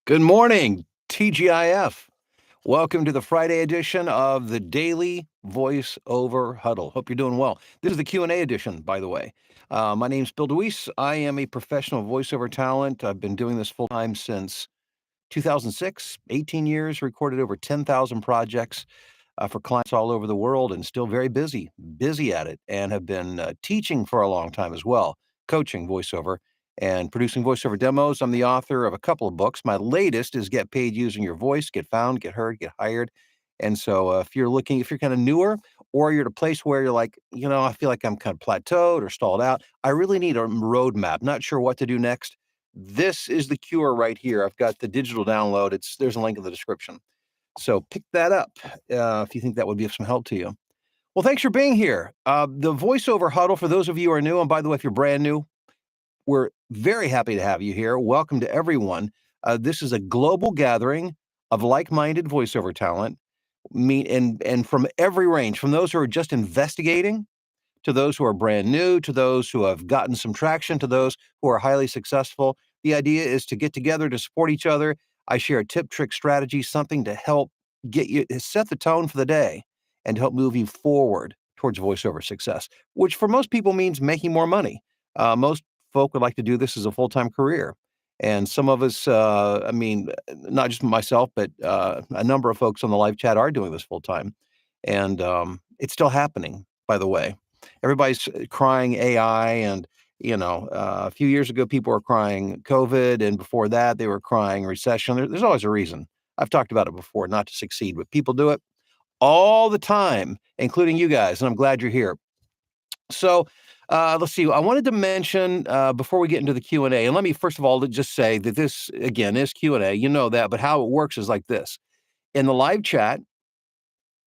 Good morning, TGIF. Welcome to the Friday edition of the Daily Voiceover Huddle. Hope you're doing well. This is the Q&A edition, by the way. My name's Bill DeWeese. I am a professional voiceover talent. I've been doing this full time since 2006, 18 years, recorded over 10,000 projects for clients all over the world, and still very busy at it, and have been teaching for a long time as well, coaching voiceover and producing voiceover demos. I'm the author of a couple of books. My latest is Get Paid Using Your Voice, Get Found, Get Heard, Get Hired. And so if you're kind of newer, or you're at a place where you're like, I feel like I'm kind of plateaued or stalled out, I really need a roadmap, not sure what to do next. This is the cure right here. I've got the digital download. There's a link in the description. So pick that up if you think that would be of some help to you. Well, thanks for being here. The voiceover huddle, for those of you who are new, and by the way, if you're brand new, we're very happy to have you here. Welcome to everyone. This is a global gathering of like-minded voiceover talent, and from every range, from those who are just investigating, to those who are brand new, to those who have gotten some traction, to those who are highly successful. The idea is to get together to support each other. I share a tip, trick, strategy, something to help get you set the tone for the day and help move you forward towards voiceover success, which for most people means making more money. Most folk would like to do this as a full-time career. And some of us, not just myself, but a number of folks on the live chat are doing this full time. And it's still happening, by the way. Everybody's crying AI, and a few years ago people were crying COVID, and before that they were crying recession. There's always a reason. I've talked about it before, not to succeed, but people do it all the time, including you guys, and I'm glad you're here. So let's see. I wanted to mention before we get into the Q&A, and let me first of all just say that this again is Q&A. You know that, but how it works is like this. In the live chat,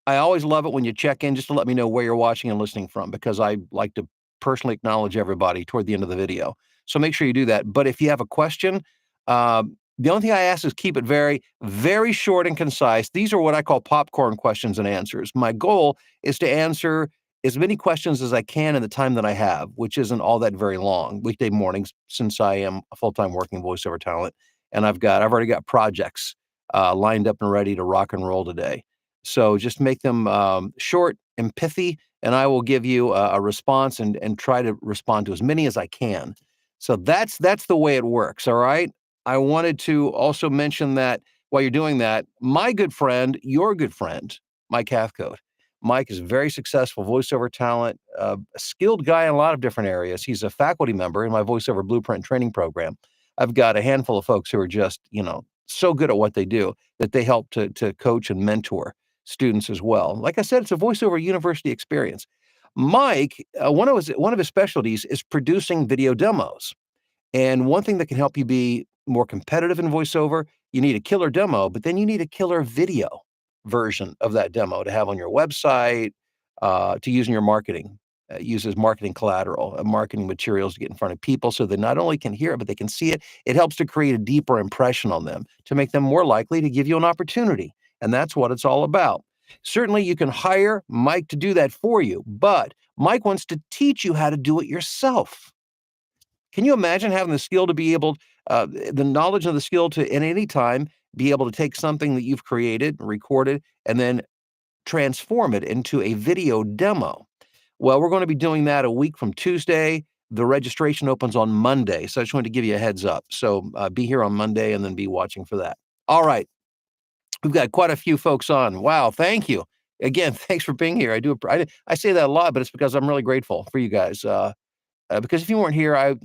I always love it when you check in just to let me know where you're watching and listening from, because I like to personally acknowledge everybody toward the end of the video. So make sure you do that. But if you have a question, the only thing I ask is keep it very, very short and concise. These are what I call popcorn questions and answers. My goal is to answer as many questions as I can in the time that I have, which isn't all that very long, weekday mornings, since I am a full-time working voiceover talent. And I've already got projects lined up and ready to rock and roll today. So just make them short and pithy, and I will give you a response and try to respond to as many as I can. So that's the way it works. All right. I wanted to also mention that while you're doing that, my good friend, your good friend, Mike Cathcote. Mike is a very successful voiceover talent, a skilled guy in a lot of different areas. He's a faculty member in my voiceover blueprint training program. I've got a handful of folks who are just, so good at what they do that they help to coach and mentor students as well. Like I said, it's a voiceover university experience. Mike, one of his specialties is producing video demos. And one thing that can help you be more competitive in voiceover, you need a killer demo, but then you need a killer video version of that demo to have on your website, to use in your marketing. Use as marketing collateral, marketing materials to get in front of people so they not only can hear it, but they can see it. It helps to create a deeper impression on them to make them more likely to give you an opportunity. And that's what it's all about. Certainly, you can hire Mike to do that for you, but Mike wants to teach you how to do it yourself. Can you imagine having the skill to be able, the knowledge and the skill to, at any time, be able to take something that you've created, recorded, and then transform it into a video demo? Well, we're going to be doing that a week from Tuesday. The registration opens on Monday. So I just wanted to give you a heads up. So be here on Monday and then be watching for that. All right. We've got quite a few folks on. Wow. Thank you. Again, thanks for being here. I say that a lot, but it's because I'm really grateful for you guys. Because if you weren't here, I'd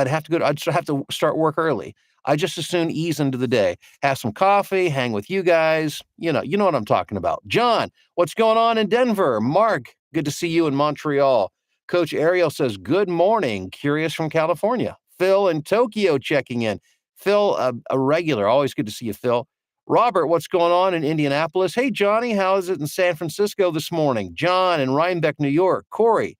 have to I'd have to start work early. I just as soon ease into the day, have some coffee, hang with you guys. You know what I'm talking about. John, what's going on in Denver? Mark, good to see you in Montreal. Coach Ariel says, good morning. Curious from California. Phil in Tokyo checking in. Phil, a regular. Always good to see you, Phil. Robert, what's going on in Indianapolis? Hey, Johnny, how is it in San Francisco this morning? John in Rhinebeck, New York. Corey,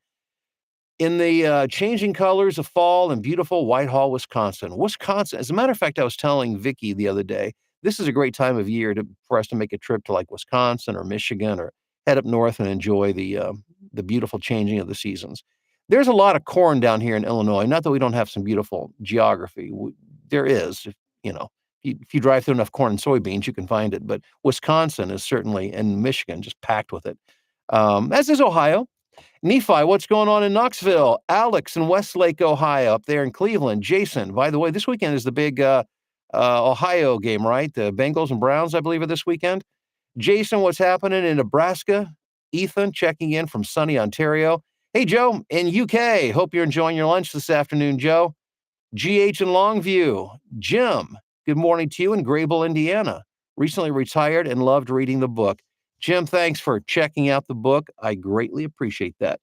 in the changing colors of fall in beautiful Whitehall, Wisconsin. Wisconsin, as a matter of fact, I was telling Vicky the other day, this is a great time of year for us to make a trip to like Wisconsin or Michigan, or head up north and enjoy the beautiful changing of the seasons. There's a lot of corn down here in Illinois. Not that we don't have some beautiful geography. There is, if if you drive through enough corn and soybeans, you can find it. But Wisconsin is certainly, and Michigan, just packed with it. As is Ohio. Nephi, what's going on in Knoxville? Alex in Westlake, Ohio, up there in Cleveland. Jason, by the way, this weekend is the big Ohio game, right? The Bengals and Browns, I believe, are this weekend. Jason, what's happening in Nebraska? Ethan, checking in from sunny Ontario. Hey, Joe, in UK. Hope you're enjoying your lunch this afternoon, Joe. GH in Longview. Jim, good morning to you in Grable, Indiana. Recently retired and loved reading the book. Jim, thanks for checking out the book. I greatly appreciate that.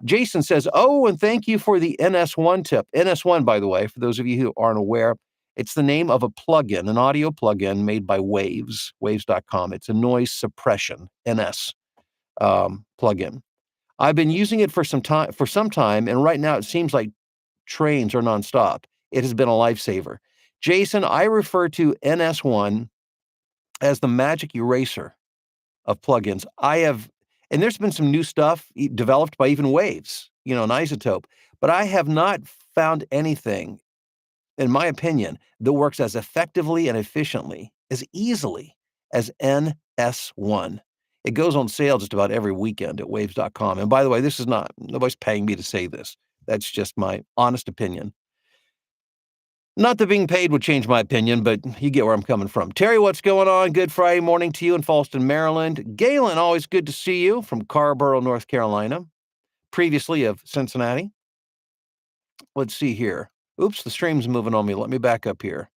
Jason says, oh, and thank you for the NS1 tip. NS1, by the way, for those of you who aren't aware, it's the name of a plugin, an audio plugin made by Waves, waves.com. It's a noise suppression, NS plugin. I've been using it for some time, and right now it seems like trains are nonstop. It has been a lifesaver. Jason, I refer to NS1 as the magic eraser of plugins. And there's been some new stuff developed by even Waves, an iZotope, but I have not found anything, in my opinion, that works as effectively and efficiently, as easily as NS1. It goes on sale just about every weekend at waves.com. And by the way, nobody's paying me to say this. That's just my honest opinion. Not that being paid would change my opinion, but you get where I'm coming from. Terry, what's going on? Good Friday morning to you in Falston, Maryland. Galen, always good to see you from Carrboro, North Carolina, previously of Cincinnati. Let's see here. Oops, the stream's moving on me. Let me back up here.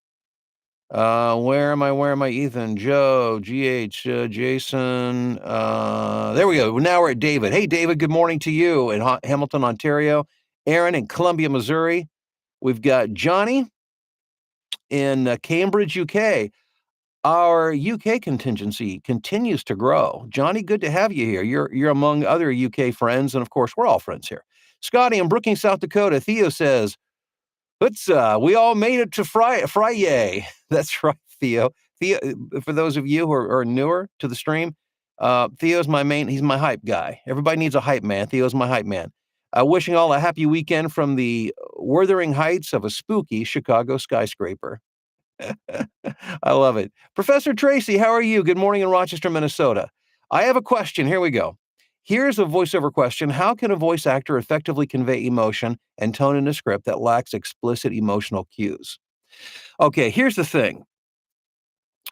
Where am I? Ethan, Joe, GH, Jason. There we go. Now we're at David. Hey, David, good morning to you in Hamilton, Ontario. Aaron in Columbia, Missouri. We've got Johnny in Cambridge, UK. Our UK contingency continues to grow. Johnny, good to have you here. You're among other UK friends, and of course, we're all friends here. Scotty in Brookings, South Dakota. Theo says, we all made it to Friday. That's right, Theo. Theo, for those of you who are newer to the stream, Theo's he's my hype guy. Everybody needs a hype man. Theo's my hype man. Wishing all a happy weekend from the Wuthering Heights of a spooky Chicago skyscraper. I love it. Professor Tracy, how are you? Good morning in Rochester, Minnesota. I have a question. Here we go. Here's a voiceover question. How can a voice actor effectively convey emotion and tone in a script that lacks explicit emotional cues? Okay, here's the thing.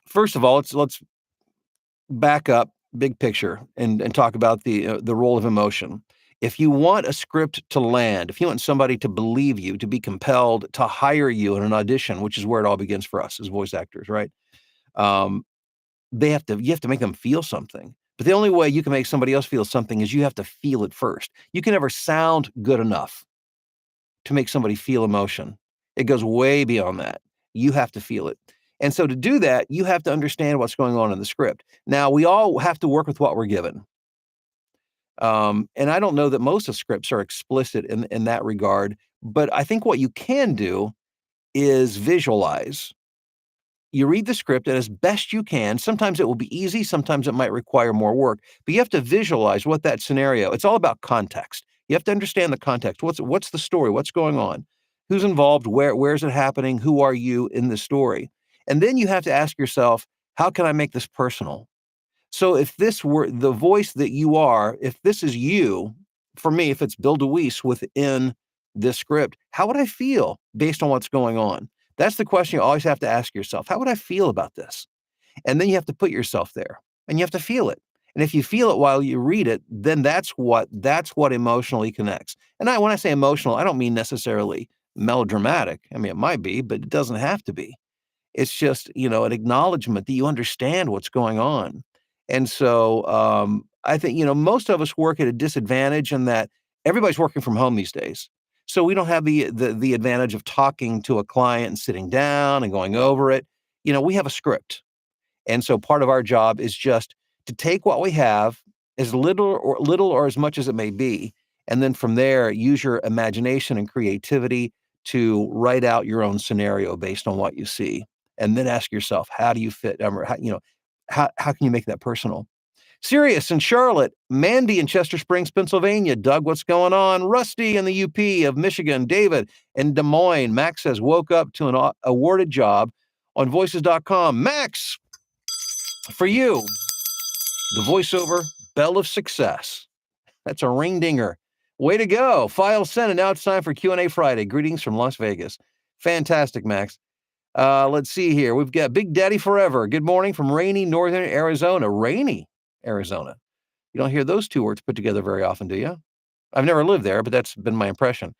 First of all, let's back up, big picture, and talk about the role of emotion. If you want a script to land, if you want somebody to believe you, to be compelled to hire you in an audition, which is where it all begins for us as voice actors, right? You have to make them feel something. But the only way you can make somebody else feel something is you have to feel it first. You can never sound good enough to make somebody feel emotion. It goes way beyond that. You have to feel it. And so to do that, you have to understand what's going on in the script. Now, we all have to work with what we're given. And I don't know that most of scripts are explicit in that regard, but I think what you can do is visualize. You read the script, and as best you can, sometimes it will be easy, sometimes it might require more work, but you have to visualize what that scenario, it's all about context. You have to understand the context. What's the story? What's going on? Who's involved? Where's it happening? Who are you in the story? And then you have to ask yourself, how can I make this personal? So if this were the voice that you are, if this is you, for me, if it's Bill DeWeese within this script, how would I feel based on what's going on? That's the question you always have to ask yourself. How would I feel about this? And then you have to put yourself there and you have to feel it. And if you feel it while you read it, then that's what emotionally connects. And when I say emotional, I don't mean necessarily melodramatic. I mean, it might be, but it doesn't have to be. It's just, an acknowledgement that you understand what's going on. And so I think, most of us work at a disadvantage in that everybody's working from home these days. So we don't have the advantage of talking to a client and sitting down and going over it. We have a script. And so part of our job is just to take what we have, as little or as much as it may be, and then from there, use your imagination and creativity to write out your own scenario based on what you see. And then ask yourself, how do you fit? How can you make that personal? Sirius in Charlotte, Mandy in Chester Springs, Pennsylvania. Doug, what's going on? Rusty in the UP of Michigan. David in Des Moines. Max says, woke up to an awarded job on voices.com. Max, for you, the voiceover bell of success. That's a ring dinger. Way to go. File sent, and now it's time for Q&A Friday. Greetings from Las Vegas. Fantastic, Max. Let's see here. We've got Big Daddy Forever. Good morning from rainy northern Arizona. Rainy Arizona. You don't hear those two words put together very often, do you? I've never lived there, but that's been my impression.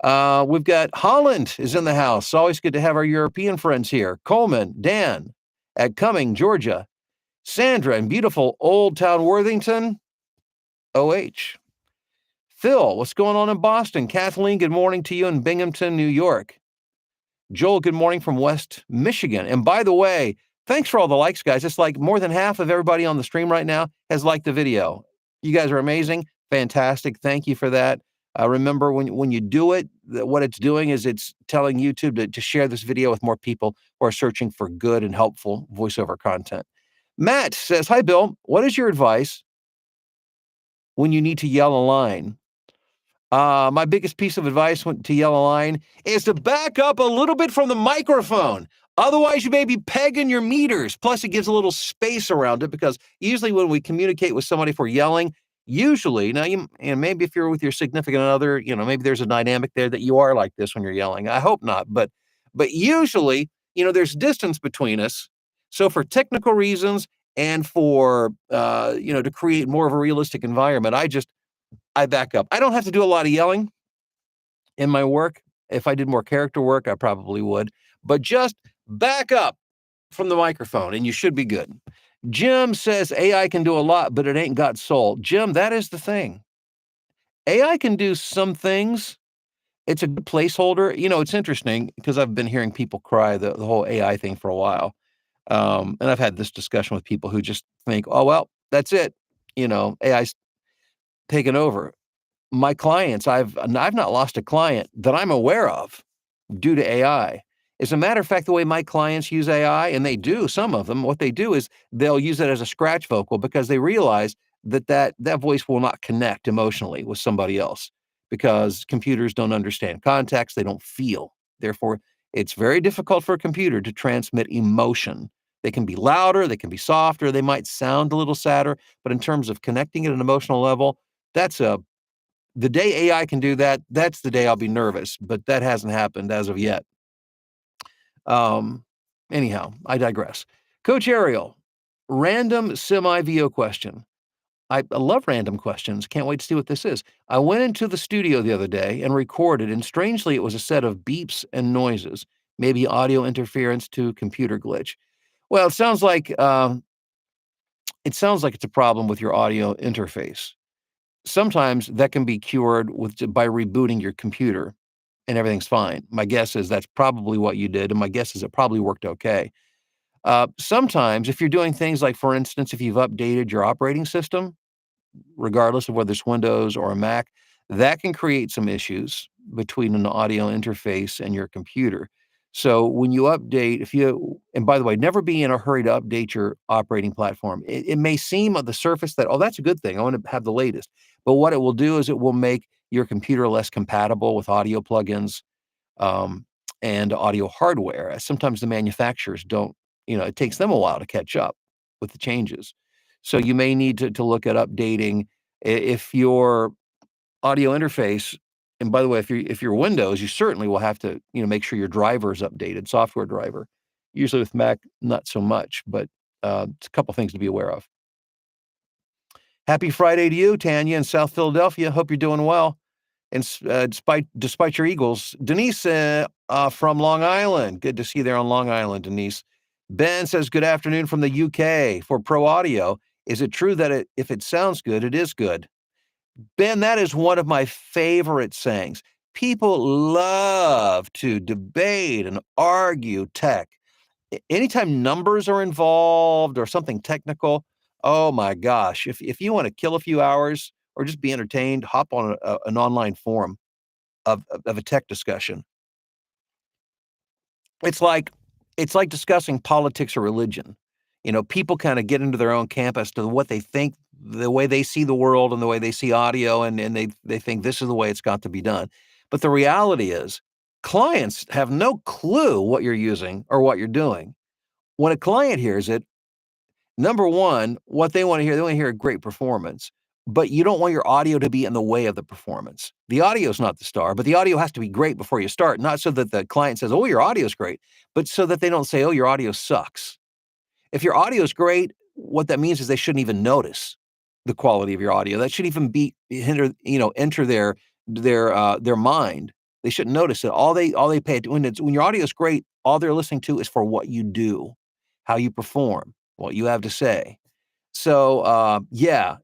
We've got Holland is in the house. Always good to have our European friends here. Coleman, Dan at Cumming, Georgia. Sandra in beautiful Old Town Worthington, OH. Phil, what's going on in Boston? Kathleen, good morning to you in Binghamton, New York. Joel, good morning from West Michigan. And by the way, thanks for all the likes, guys. It's like more than half of everybody on the stream right now has liked the video. You guys are amazing. Fantastic. Thank you for that. Remember, when you do it, what it's doing is it's telling YouTube to share this video with more people who are searching for good and helpful voiceover content. Matt says, hi, Bill. What is your advice when you need to yell a line? My biggest piece of advice to yell a line is to back up a little bit from the microphone. Otherwise, you may be pegging your meters. Plus, it gives a little space around it because usually when we communicate with somebody, if we're yelling, usually, now and maybe if you're with your significant other, maybe there's a dynamic there that you are like this when you're yelling. I hope not, but usually, there's distance between us. So for technical reasons and for to create more of a realistic environment, I back up. I don't have to do a lot of yelling in my work. If I did more character work, I probably would. But just back up from the microphone and you should be good. Jim says AI can do a lot, but it ain't got soul. Jim, that is the thing. AI can do some things. It's a good placeholder. It's interesting because I've been hearing people cry the whole AI thing for a while. And I've had this discussion with people who just think, oh, well, that's it. AI's taken over. My clients, I've not lost a client that I'm aware of due to AI. As a matter of fact, the way my clients use AI, and they do, some of them, what they do is they'll use it as a scratch vocal because they realize that voice will not connect emotionally with somebody else because computers don't understand context, they don't feel. Therefore, it's very difficult for a computer to transmit emotion. They can be louder, they can be softer, they might sound a little sadder, but in terms of connecting at an emotional level, the day AI can do that, that's the day I'll be nervous, but that hasn't happened as of yet. Anyhow, I digress. Coach Ariel, random semi-VO question. I love random questions. Can't wait to see what this is. I went into the studio the other day and recorded, and strangely, it was a set of beeps and noises, maybe audio interference to computer glitch. Well, it sounds like it's a problem with your audio interface. Sometimes that can be cured by rebooting your computer and everything's fine. My guess is that's probably what you did, and my guess is it probably worked okay. Sometimes if you're doing things like, for instance, if you've updated your operating system, regardless of whether it's Windows or a Mac, that can create some issues between an audio interface and your computer. So when you update, and by the way, never be in a hurry to update your operating platform. It may seem on the surface that, oh, that's a good thing. I want to have the latest. But what it will do is it will make your computer less compatible with audio plugins and audio hardware. Sometimes the manufacturers don't, it takes them a while to catch up with the changes. So you may need to look at updating if your audio interface. And by the way, if you're Windows, you certainly will have to, make sure your driver is updated, software driver. Usually with Mac, not so much, but it's a couple things to be aware of. Happy Friday to you, Tanya in South Philadelphia. Hope you're doing well. And despite your Eagles, Denise from Long Island. Good to see you there on Long Island, Denise. Ben says, good afternoon from the UK. For Pro Audio, is it true that if it sounds good, it is good? Ben, that is one of my favorite sayings. People love to debate and argue tech. Anytime numbers are involved or something technical, oh my gosh, if you want to kill a few hours or just be entertained, hop on an online forum of a tech discussion. It's like discussing politics or religion. People kind of get into their own camp as to what they think, the way they see the world and the way they see audio, and they think this is the way it's got to be done. But the reality is Clients have no clue what you're using or what you're doing. When a client hears it, number one, what they want to hear a great performance, but you don't want your audio to be in the way of the performance. The audio is not the star, but the audio has to be great before you start, not so that the client says, "Oh, your audio is great," but so that they don't say, "Oh, your audio sucks." If your audio is great, what that means is they shouldn't even notice the quality of your audio. That should even be enter their mind. They shouldn't notice it. All they pay when your audio is great, all they're listening to is for what you do, how you perform, what you have to say. So yeah,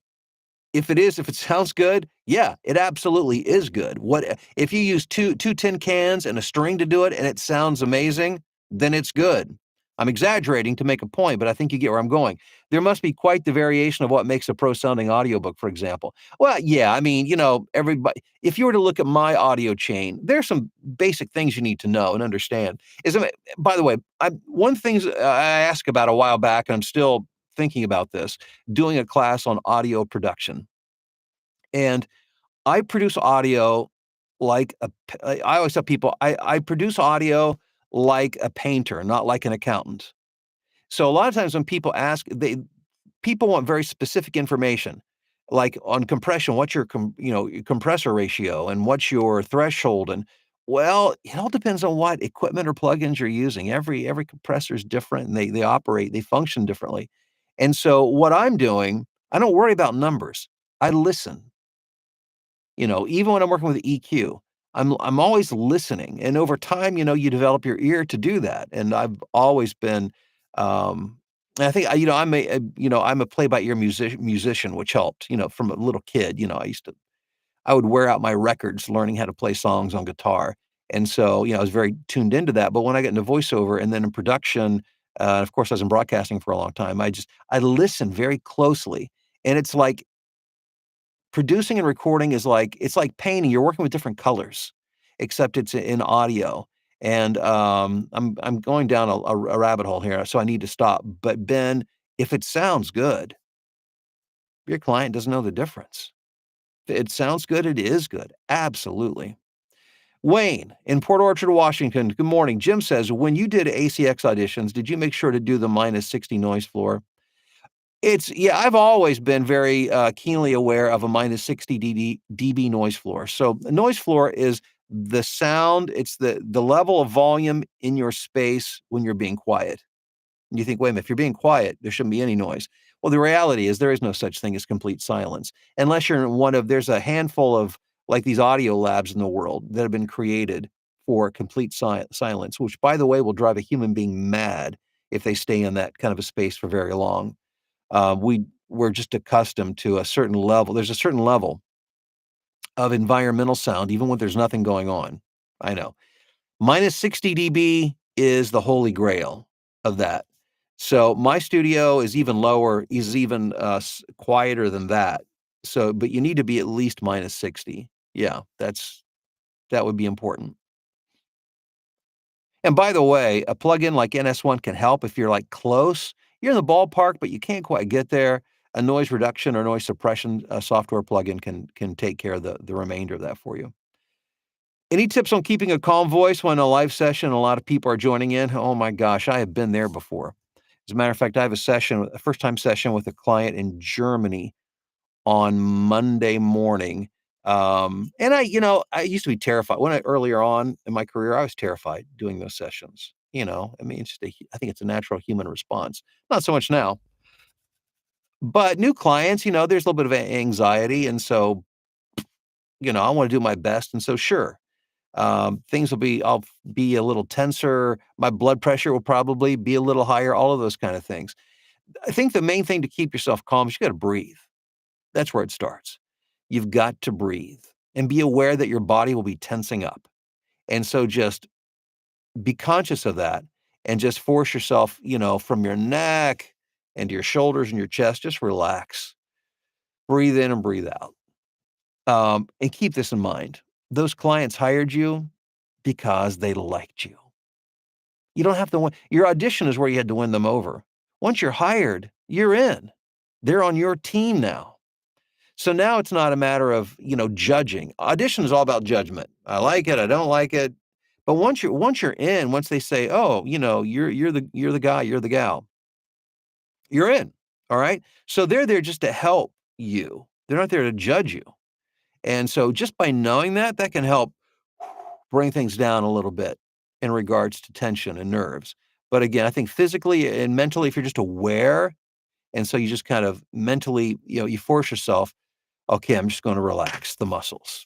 if it sounds good, yeah, it absolutely is good. What if you use two tin cans and a string to do it and it sounds amazing, then it's good. I'm exaggerating to make a point, but I think you get where I'm going. There must be quite the variation of what makes a pro sounding audiobook, for example. Well, yeah, I mean, everybody, if you were to look at my audio chain, there's some basic things you need to know and understand. By the way, one thing I asked about a while back, and I'm still thinking about this, doing a class on audio production. And I produce audio like I always tell people I produce audio like a painter, not like an accountant. So a lot of times when people ask, people want very specific information, like on compression, what's your your compressor ratio and what's your threshold, and well, it all depends on what equipment or plugins you're using. Every compressor is different, and they function differently. And so what I'm doing, I don't worry about numbers. I listen. Even when I'm working with EQ, I'm always listening, and over time, you develop your ear to do that, and I've always been, and I think, I'm a play-by-ear musician, which helped, from a little kid, I would wear out my records learning how to play songs on guitar, and so, I was very tuned into that, but when I got into voiceover and then in production, of course, I was in broadcasting for a long time, I listen very closely, and it's like producing and recording is like it's like painting, you're working with different colors, except it's in audio, and, I'm going down a rabbit hole here, so I need to stop, but Ben, if it sounds good, your client doesn't know the difference. If it sounds good, it is good, absolutely. Wayne in Port Orchard, Washington, good morning. Jim says, "When you did ACX auditions, did you make sure to do the -60 noise floor?" Yeah, I've always been very, keenly aware of a -60 dB noise floor. So, the noise floor is the sound, it's the level of volume in your space when you're being quiet. And you think, "Wait a minute, if you're being quiet, there shouldn't be any noise." Well, the reality is there is no such thing as complete silence, unless you're in there's a handful of, like, these audio labs in the world that have been created for complete silence, which, by the way, will drive a human being mad if they stay in that kind of a space for very long. We're just accustomed to a certain level. There's a certain level of environmental sound, even when there's nothing going on. I know. -60 dB is the holy grail of that. So my studio is even lower, is even quieter than that. So, but you need to be at least -60. Yeah, that would be important. And by the way, a plugin like NS1 can help if you're, like, close. You're in the ballpark, but you can't quite get there. A noise reduction or noise suppression, software plugin can take care of the remainder of that for you. Any tips on keeping a calm voice when a live session, a lot of people are joining in? Oh my gosh, I have been there before. As a matter of fact, I have a first-time session with a client in Germany on Monday morning. And I used to be terrified earlier on in my career, I was terrified doing those sessions. I mean, I think it's a natural human response. Not so much now, but new clients, there's a little bit of anxiety. And so, I want to do my best. And so, sure, I'll be a little tenser. My blood pressure will probably be a little higher, all of those kind of things. I think the main thing to keep yourself calm is you got to breathe. That's where it starts. You've got to breathe and be aware that your body will be tensing up. And so just be conscious of that and just force yourself, from your neck and your shoulders and your chest, just relax. Breathe in and breathe out. And keep this in mind. Those clients hired you because they liked you. You don't have to win. Your audition is where you had to win them over. Once you're hired, you're in. They're on your team now. So now it's not a matter of, judging. Audition is all about judgment. I like it, I don't like it. But once you're in, once they say, "Oh, you're the guy, you're the gal," you're in. All right. So they're there just to help you. They're not there to judge you. And so just by knowing that, that can help bring things down a little bit in regards to tension and nerves. But again, I think physically and mentally, if you're just aware, and so you just kind of mentally, you force yourself, okay, I'm just going to relax the muscles.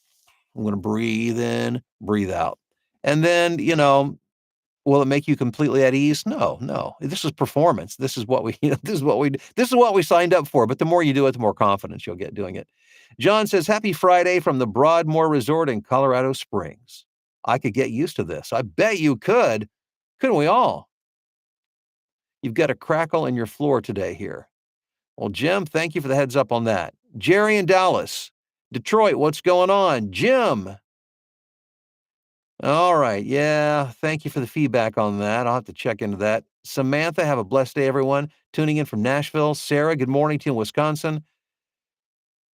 I'm going to breathe in, breathe out. And then, will it make you completely at ease? No, no. This is performance. This is what we, this is what we signed up for. But the more you do it, the more confidence you'll get doing it. John says, "Happy Friday from the Broadmoor Resort in Colorado Springs. I could get used to this. I bet you could. Couldn't we all? You've got a crackle in your floor today here." Well, Jim, thank you for the heads up on that. Jerry in Dallas, Detroit, what's going on? Jim. All right. Yeah. Thank you for the feedback on that. I'll have to check into that. Samantha, have a blessed day, everyone. Tuning in from Nashville. Sarah, good morning to you in Wisconsin.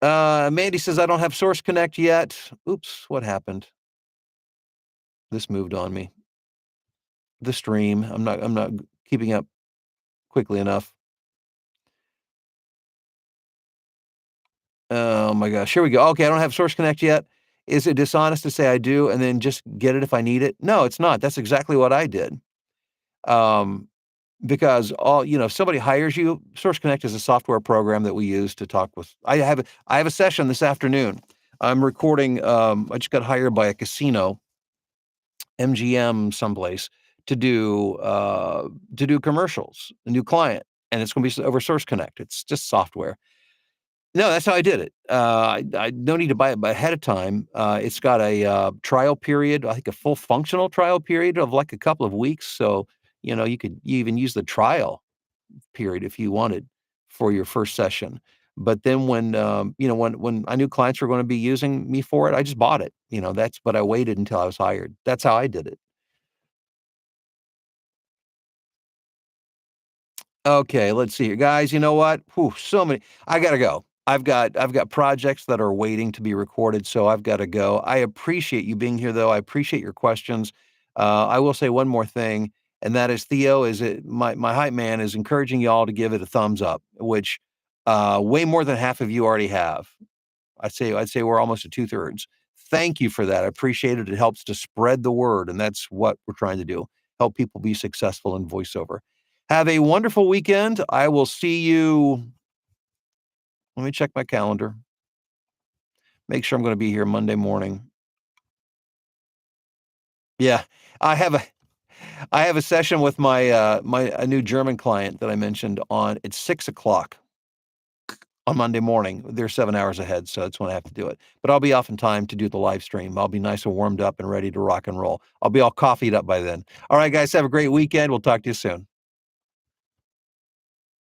Mandy says, "I don't have Source Connect yet." Oops, what happened? This moved on me. The stream. I'm not keeping up quickly enough. Oh my gosh. Here we go. Okay, I don't have Source Connect yet. Is it dishonest to say I do and then just get it if I need it? No, it's not. That's exactly what I did. Um, because if somebody hires you, Source Connect is a software program that we use to talk with. I have a session this afternoon. I'm recording. I just got hired by a casino, MGM someplace, to do commercials. A new client, and it's going to be over Source Connect. It's just software. No, that's how I did it. I no need to buy it ahead of time. It's got a trial period, I think a full functional trial period of like a couple of weeks. So, you even use the trial period if you wanted for your first session. But then when I knew clients were going to be using me for it, I just bought it. But I waited until I was hired. That's how I did it. Okay, let's see here. Guys, you know what? Whew, so many. I gotta go. I've got projects that are waiting to be recorded, so I've got to go. I appreciate you being here, though. I appreciate your questions. I will say one more thing, and that is Theo is it my hype man is encouraging y'all to give it a thumbs up, which way more than half of you already have. I'd say we're almost at 2/3. Thank you for that. I appreciate it. It helps to spread the word, and that's what we're trying to do. Help people be successful in voiceover. Have a wonderful weekend. I will see you. Let me check my calendar. Make sure I'm going to be here Monday morning. Yeah, I have a I have a session with my a new German client that I mentioned on at 6 o'clock on Monday morning. They're 7 hours ahead, so that's when I have to do it. But I'll be off in time to do the live stream. I'll be nice and warmed up and ready to rock and roll. I'll be all coffeeed up by then. All right, guys, have a great weekend. We'll talk to you soon.